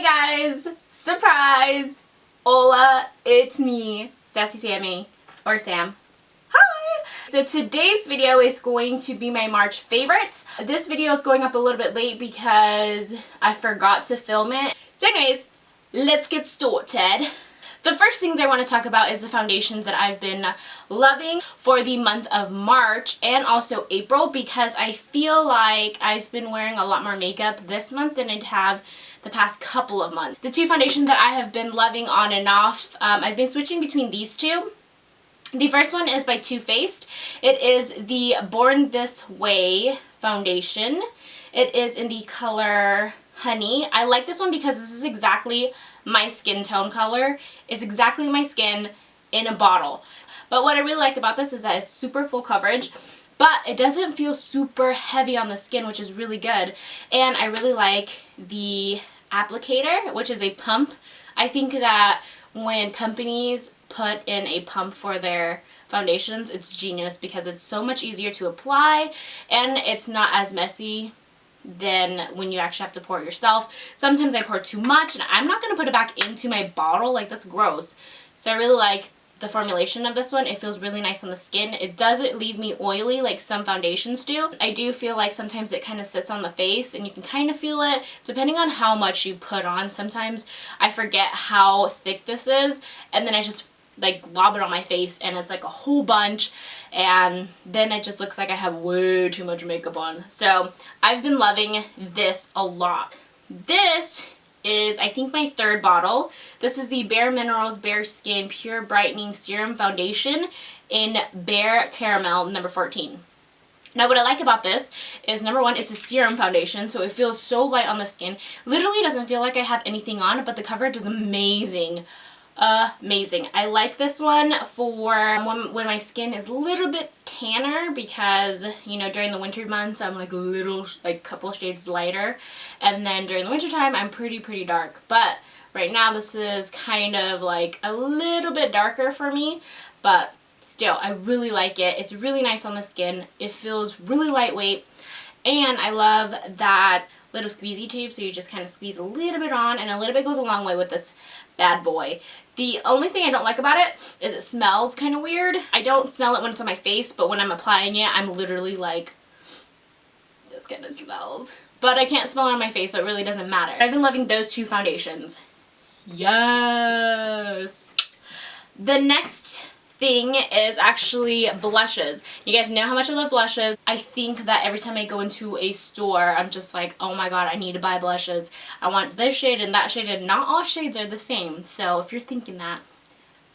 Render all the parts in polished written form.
guys! Surprise! Hola, it's me, Sassysamey, or Sam. Hi! So today's video is going to be my March favorites. This video is going up a little bit late because I forgot to film it. So anyways, let's get started. The first things I want to talk about is the foundations that I've been loving for the month of March and also April, because I feel like I've been wearing a lot more makeup this month than I have the past couple of months. The two foundations that I have been loving on and off, I've been switching between these two. The first one is by Too Faced. It is the Born This Way foundation. It is in the color Honey. I like this one because this is exactly my skin tone color. It's exactly my skin in a bottle. But what I really like about this is that it's super full coverage, but it doesn't feel super heavy on the skin, which is really good. And I really like the applicator, which is a pump. I think that when companies put in a pump for their foundations, it's genius because it's so much easier to apply and it's not as messy than when you actually have to pour it yourself. Sometimes I pour too much and I'm not going to put it back into my bottle, like that's gross. So I really like the formulation of this one. It feels really nice on the skin. It doesn't leave me oily like some foundations do. I do feel like sometimes it kind of sits on the face and you can kind of feel it depending on how much you put on. Sometimes I forget how thick this is and then I just like glob it on my face and it's like a whole bunch, and then it just looks like I have way too much makeup on. So I've been loving this a lot. This is, I think, my third bottle. This is the Bare Minerals Bare Skin Pure Brightening Serum Foundation in Bare Caramel number 14. Now what I like about this is, number one, it's a serum foundation, so it feels so light on the skin. Literally doesn't feel like I have anything on, but the coverage is amazing. Amazing. I like this one for when my skin is a little bit tanner, because you know during the winter months I'm like a little, like couple shades lighter, and then during the winter time I'm pretty dark. But right now this is kind of like a little bit darker for me, but still I really like it. It's really nice on the skin. It feels really lightweight, and I love that little squeezy tape, so you just kind of squeeze a little bit on, and a little bit goes a long way with this bad boy. The only thing I don't like about it is it smells kind of weird. I don't smell it when it's on my face, but when I'm applying it, I'm literally like, this kind of smells. But I can't smell it on my face, so it really doesn't matter. I've been loving those two foundations. Yes! The next thing is actually blushes. You guys know how much I love blushes. I think that every time I go into a store, I'm just like, oh my god, I need to buy blushes. I want this shade and that shade, and not all shades are the same. So if you're thinking that,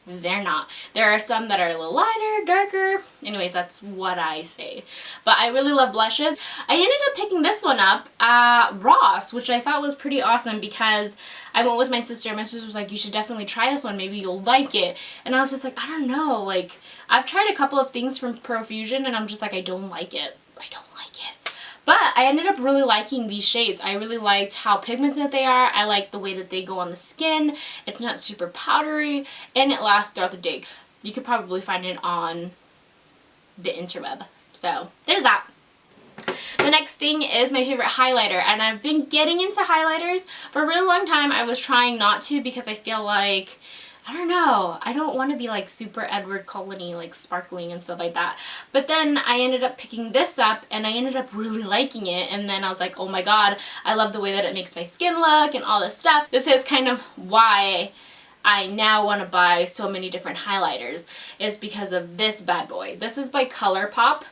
they're not. There are some that are a little lighter, darker. Anyways, that's what I say. But I really love blushes. I ended up picking this one up at Ross, which I thought was pretty awesome because I went with my sister. My sister was like, you should definitely try this one. Maybe you'll like it. And I was just like, I don't know. Like, I've tried a couple of things from Profusion and I'm just like, I don't like it. I don't like it. But I ended up really liking these shades. I really liked how pigmented they are. I like the way that they go on the skin. It's not super powdery, and it lasts throughout the day. You could probably find it on the interweb. So there's that. The next thing is my favorite highlighter, and I've been getting into highlighters for a really long time. I was trying not to because I feel like, I don't know, I don't want to be like super Edward Cullen-y, like sparkling and stuff like that. But then I ended up picking this up and I ended up really liking it, and then I was like, oh my god, I love the way that it makes my skin look and all this stuff. This is kind of why I now want to buy so many different highlighters, is because of this bad boy. This is by ColourPop.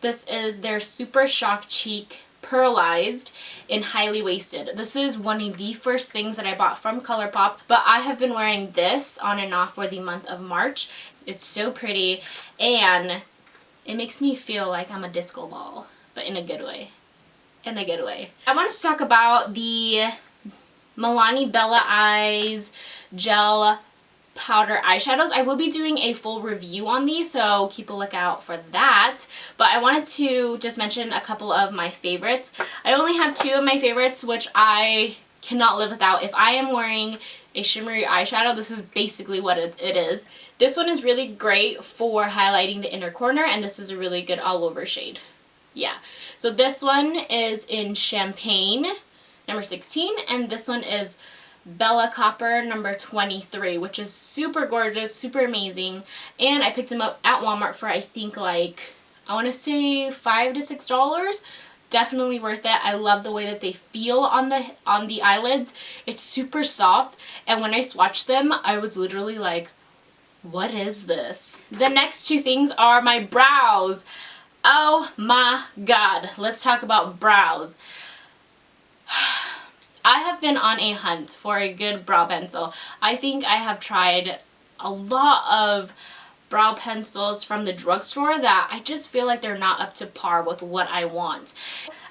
This is their Super Shock Cheek Pearlized in Highly Wasted. This is one of the first things that I bought from ColourPop, but I have been wearing this on and off for the month of March. It's so pretty and it makes me feel like I'm a disco ball, but in a good way. In a good way. I want to talk about the Milani Bella Eyes Gel Powder eyeshadows. I will be doing a full review on these, so keep a lookout for that. But I wanted to just mention a couple of my favorites. I only have two of my favorites, which I cannot live without. If I am wearing a shimmery eyeshadow, this is basically what it is. This one is really great for highlighting the inner corner, and this is a really good all over shade. Yeah. So this one is in Champagne, number 16, and this one is Bella Copper number 23, which is super gorgeous, super amazing. And I picked them up at Walmart for I think like, I want to say $5 to $6. Definitely worth it. I love the way that they feel on the eyelids. It's super soft, and when I swatched them, I was literally like, what is this? The next two things are my brows. Oh my god, let's talk about brows. I have been on a hunt for a good brow pencil. I think I have tried a lot of brow pencils from the drugstore that I just feel like they're not up to par with what I want.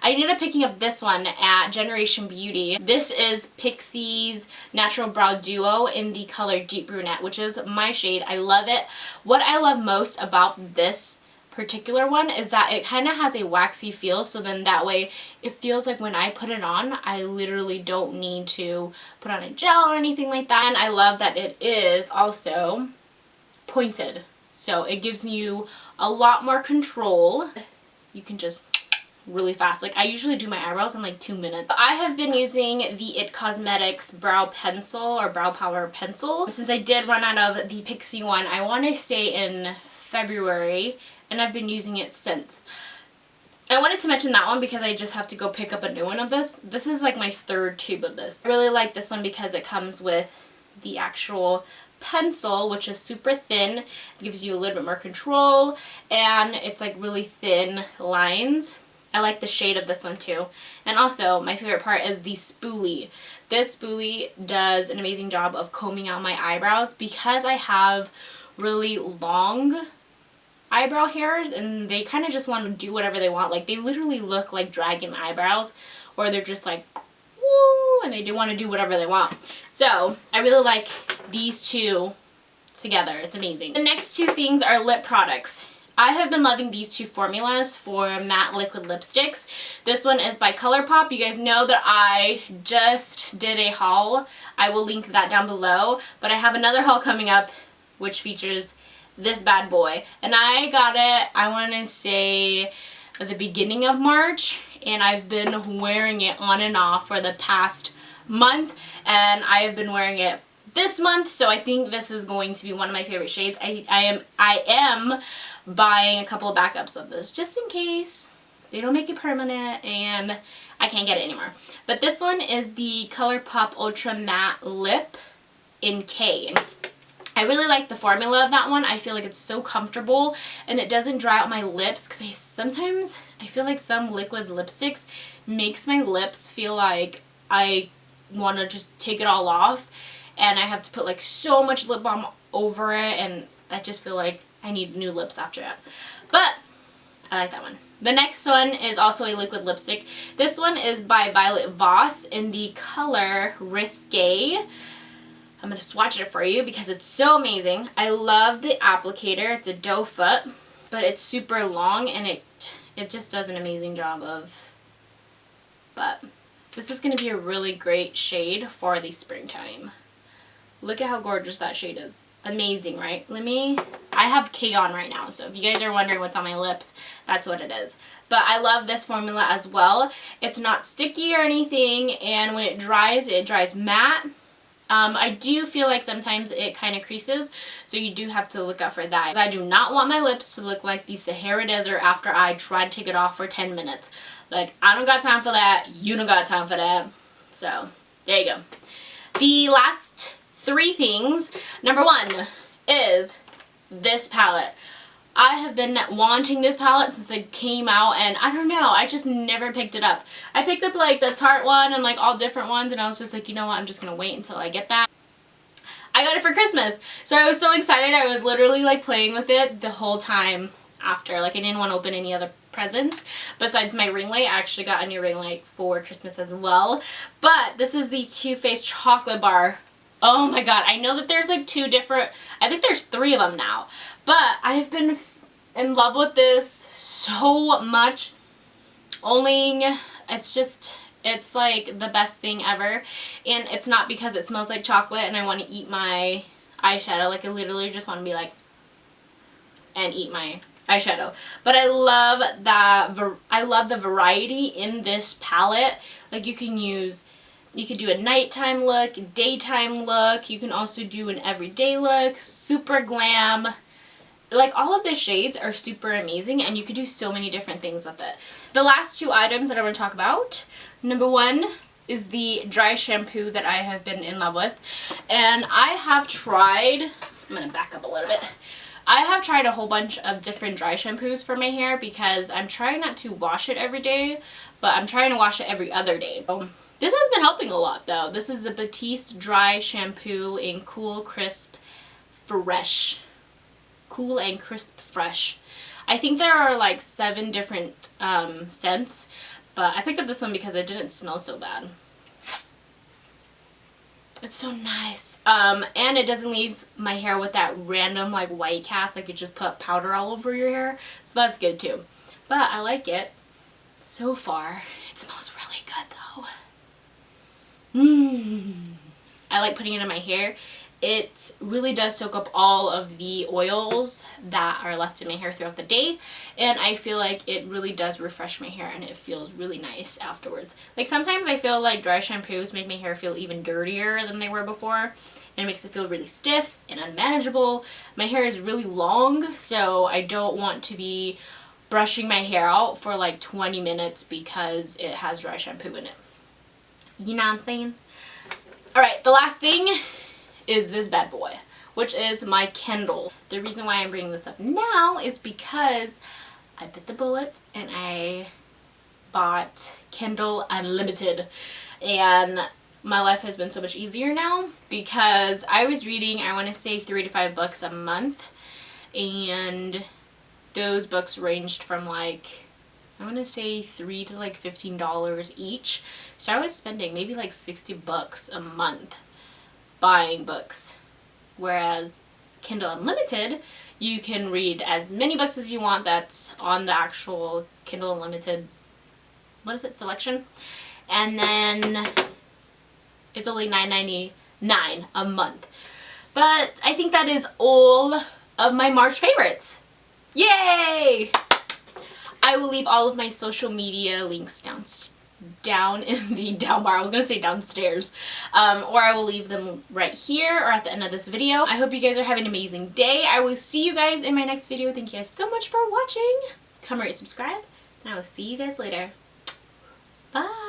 I ended up picking up this one at Generation Beauty. This is Pixie's Natural Brow Duo in the color Deep Brunette, which is my shade. I love it. What I love most about this particular one is that it kind of has a waxy feel, so then that way it feels like when I put it on, I literally don't need to put on a gel or anything like that. And I love that it is also pointed, so it gives you a lot more control. You can just really fast. Like I usually do my eyebrows in like 2 minutes. I have been using the It Cosmetics brow pencil or brow powder pencil since I did run out of the Pixie one, I want to say in February, and I've been using it since. I wanted to mention that one because I just have to go pick up a new one of this. This is like my third tube of this. I really like this one because it comes with the actual pencil, which is super thin. It gives you a little bit more control, and it's like really thin lines. I like the shade of this one too. And also, my favorite part is the spoolie. This spoolie does an amazing job of combing out my eyebrows because I have really long eyebrow hairs and they kind of just want to do whatever they want. Like they literally look like dragon eyebrows, or they're just like woo, and they do want to do whatever they want. So I really like these two together. It's amazing. The next two things are lip products. I have been loving these two formulas for matte liquid lipsticks. This one is by ColourPop. You guys know that I just did a haul. I will link that down below. But I have another haul coming up which features this bad boy. And I got it, I want to say, at the beginning of March. And I've been wearing it on and off for the past month. And I have been wearing it this month. So I think this is going to be one of my favorite shades. I am buying a couple of backups of this just in case they don't make it permanent and I can't get it anymore. But this one is the ColourPop Ultra Matte Lip in K. I really like the formula of that one. I feel like it's so comfortable and it doesn't dry out my lips because sometimes I feel like some liquid lipsticks makes my lips feel like I want to just take it all off and I have to put like so much lip balm over it, and I just feel like I need new lips after that. But I like that one. The next one is also a liquid lipstick. This one is by Violet Voss in the color Risque. I'm going to swatch it for you because it's so amazing. I love the applicator. It's a doe foot, but it's super long and it just does an amazing job of, but this is going to be a really great shade for the springtime. Look at how gorgeous that shade is. Amazing, right? I have K on right now, so if you guys are wondering what's on my lips, that's what it is. But I love this formula as well. It's not sticky or anything, and when it dries matte. I do feel like sometimes it kind of creases, so you do have to look out for that. I do not want my lips to look like the Sahara Desert after I try to take it off for 10 minutes. Like, I don't got time for that. You don't got time for that. So, there you go. The last three things. Number one is this palette. I have been wanting this palette since it came out, and I don't know, I just never picked it up. I picked up like the Tarte one and like all different ones, and I was just like, you know what, I'm just gonna wait until I get that. I got it for Christmas, so I was so excited. I was literally like playing with it the whole time after. Like I didn't want to open any other presents besides my ring light. I actually got a new ring light for Christmas as well. But this is the Too Faced chocolate bar. Oh my god, I know that there's like two different, I think there's 3 of them now, but I've been in love with this so much. It's like the best thing ever, and it's not because it smells like chocolate and I want to eat my eyeshadow. Like I literally just want to be like and eat my eyeshadow. But I love the variety in this palette. Like you can use You could do a nighttime look, daytime look. You can also do an everyday look, super glam. Like, all of the shades are super amazing, and you could do so many different things with it. The last two items that I'm going to talk about, number one is the dry shampoo that I have been in love with. And I have tried, I'm going to back up a little bit. I have tried a whole bunch of different dry shampoos for my hair because I'm trying not to wash it every day, but I'm trying to wash it every other day. So this has been helping a lot though. This is the Batiste Dry Shampoo in Cool Crisp Fresh. Cool and Crisp Fresh. I think there are like 7 different scents, but I picked up this one because it didn't smell so bad. It's so nice. And it doesn't leave my hair with that random like white cast, like you just put powder all over your hair. So that's good too. But I like it. So far, it smells really good though. I like putting it in my hair. It really does soak up all of the oils that are left in my hair throughout the day, and I feel like it really does refresh my hair and it feels really nice afterwards. Like sometimes I feel like dry shampoos make my hair feel even dirtier than they were before, and it makes it feel really stiff and unmanageable. My hair is really long, so I don't want to be brushing my hair out for like 20 minutes because it has dry shampoo in it. You know what I'm saying? Alright, the last thing is this bad boy, which is my Kindle. The reason why I'm bringing this up now is because I bit the bullet and I bought Kindle Unlimited, and my life has been so much easier now because I was reading, I want to say 3 to 5 books a month, and those books ranged from like, I want to say $3 to like $15 each. So I was spending maybe like 60 bucks a month buying books. Whereas Kindle Unlimited, you can read as many books as you want that's on the actual Kindle Unlimited, what is it, selection? And then it's only $9.99 a month. But I think that is all of my March favorites. Yay! I will leave all of my social media links down in the down bar. I was going to say downstairs. Or I will leave them right here or at the end of this video. I hope you guys are having an amazing day. I will see you guys in my next video. Thank you guys so much for watching. Come rate, subscribe, and I will see you guys later. Bye!